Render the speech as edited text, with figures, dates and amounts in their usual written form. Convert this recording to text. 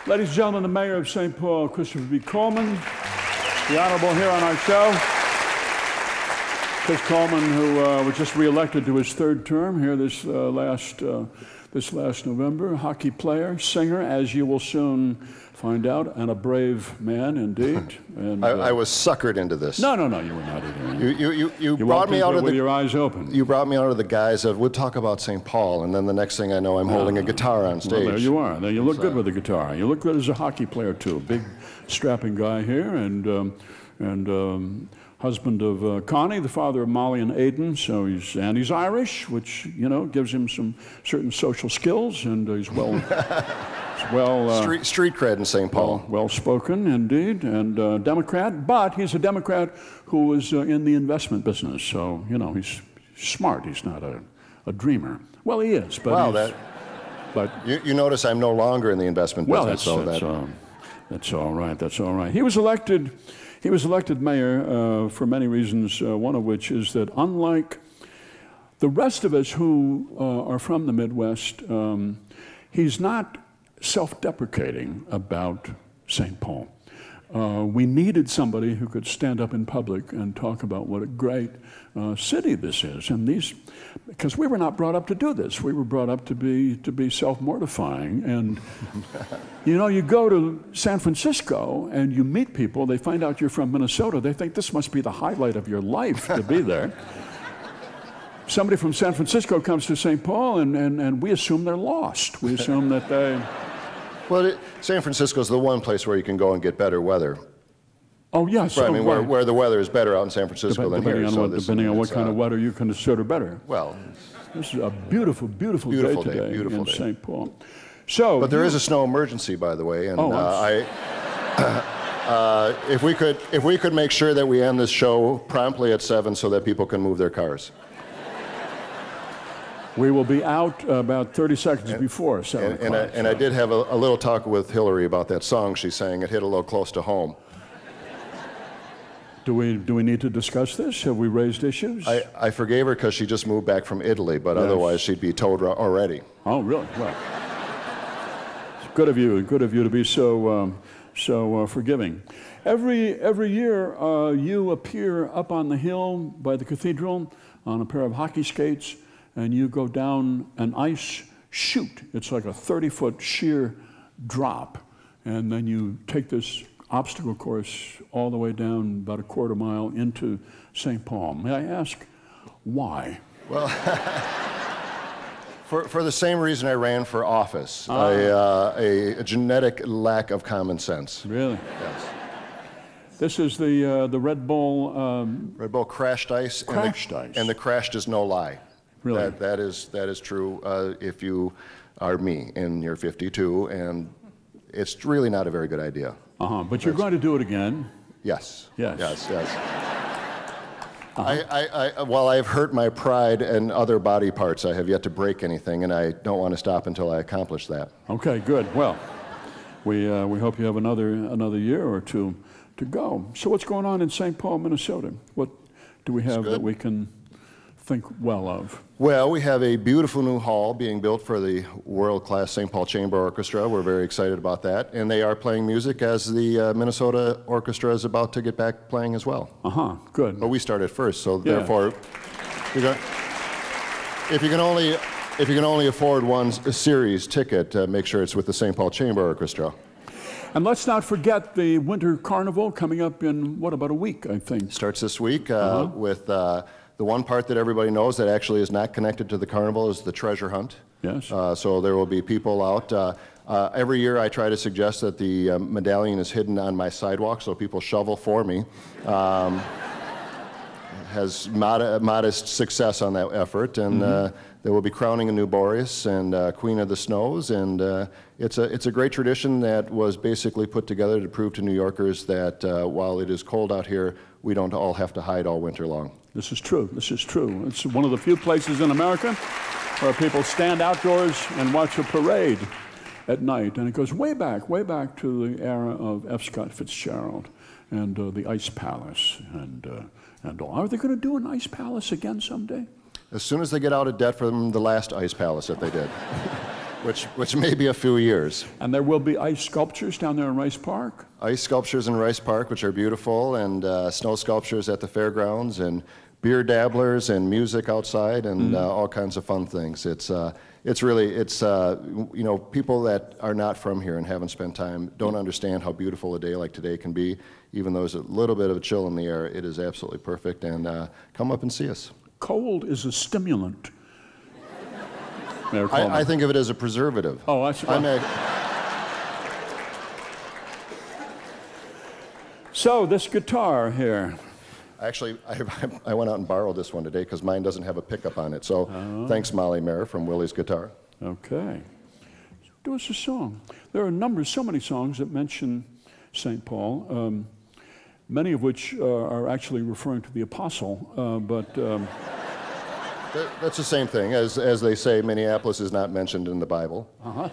Ladies and gentlemen, the Mayor of St. Paul, Christopher B. Coleman, the Honorable here on our show. Chris Coleman, who was just reelected to his third term here this last November, hockey player, singer, as you will soon find out, and a brave man indeed. And, I was suckered into this. No, you were not either. You brought me out of with your eyes open. You brought me out of the guise of we'll talk about St. Paul, and then the next thing I know, I'm holding a guitar on stage. Well, there you are. Then you look good with the guitar. You look good as a hockey player too. Big, strapping guy here, and husband of Connie, the father of Molly and Aiden. So he's Irish, which gives him some certain social skills, and he's well. Street cred in St. Paul. Well-spoken, indeed, and Democrat, but he's a Democrat who was in the investment business, so, he's smart. He's not a dreamer. Well, he is, but you notice I'm no longer in the investment business. That's all right, that's all right. He was elected mayor for many reasons, one of which is that unlike the rest of us who are from the Midwest, he's not self-deprecating about St. Paul. We needed somebody who could stand up in public and talk about what a great city this is. And because we were not brought up to do this. We were brought up to be self-mortifying. And you go to San Francisco and you meet people, they find out you're from Minnesota, they think this must be the highlight of your life to be there. Somebody from San Francisco comes to St. Paul and we assume they're lost. We assume that they... Well, San Francisco is the one place where you can go and get better weather. Oh, yes. Right, where the weather is better out in San Francisco than here. Depending on what kind of weather you consider better. Well, this is a beautiful day today in St. Paul. But there is a snow emergency, by the way, and if we could make sure that we end this show promptly at 7 so that people can move their cars. We will be out about 30 seconds before 7 o'clock. And I did have a little talk with Hillary about that song she sang. It hit a little close to home. Do we need to discuss this? Have we raised issues? I forgave her because she just moved back from Italy, but otherwise she'd be towed already. Oh, really? Well, it's good of you to be so forgiving. Every year you appear up on the hill by the cathedral on a pair of hockey skates, and you go down an ice chute. It's like a 30-foot sheer drop, and then you take this obstacle course all the way down about a quarter mile into St. Paul. May I ask why? Well, for the same reason I ran for office, a genetic lack of common sense. Really? Yes. This is the Red Bull... Red Bull crashed ice. Ice. And the crashed is no lie. Really? That is true if you are me and you're 52, and it's really not a very good idea. But you're going to do it again? Yes. Yes. While I've hurt my pride and other body parts, I have yet to break anything, and I don't want to stop until I accomplish that. Okay, good. Well, we hope you have another year or two to go. So what's going on in St. Paul, Minnesota? What do we have that we can think well of? Well, we have a beautiful new hall being built for the world-class St. Paul Chamber Orchestra. We're very excited about that. And they are playing music as the Minnesota Orchestra is about to get back playing as well. Good. But we started first, so therefore, if you can only afford one series ticket, make sure it's with the St. Paul Chamber Orchestra. And let's not forget the Winter Carnival coming up in, about a week, I think. Starts this week with... the one part that everybody knows that actually is not connected to the carnival is the treasure hunt. Yes. So there will be people out. Every year I try to suggest that the medallion is hidden on my sidewalk so people shovel for me. Has modest success on that effort, and there will be crowning a new Boreas and Queen of the Snows, and it's a great tradition that was basically put together to prove to New Yorkers that while it is cold out here, we don't all have to hide all winter long. This is true. This is true. It's one of the few places in America where people stand outdoors and watch a parade at night. And it goes way back to the era of F. Scott Fitzgerald and the Ice Palace and all. Are they going to do an Ice Palace again someday? As soon as they get out of debt from the last Ice Palace that they did. which may be a few years. And there will be ice sculptures down there in Rice Park? Ice sculptures in Rice Park, which are beautiful, and snow sculptures at the fairgrounds, and beer dabblers, and music outside, and all kinds of fun things. It's really, you know, people that are not from here and haven't spent time don't understand how beautiful a day like today can be. Even though there's a little bit of a chill in the air, it is absolutely perfect, and come up and see us. Cold is a stimulant. Mayor Coleman. I think of it as a preservative. Oh, I see. So this guitar here. Actually, I went out and borrowed this one today because mine doesn't have a pickup on it. So thanks, Molly Mayer from Willie's Guitar. Okay. Do us a song. There are so many songs that mention St. Paul, many of which are actually referring to the apostle, That's the same thing. As they say, Minneapolis is not mentioned in the Bible. Uh-huh.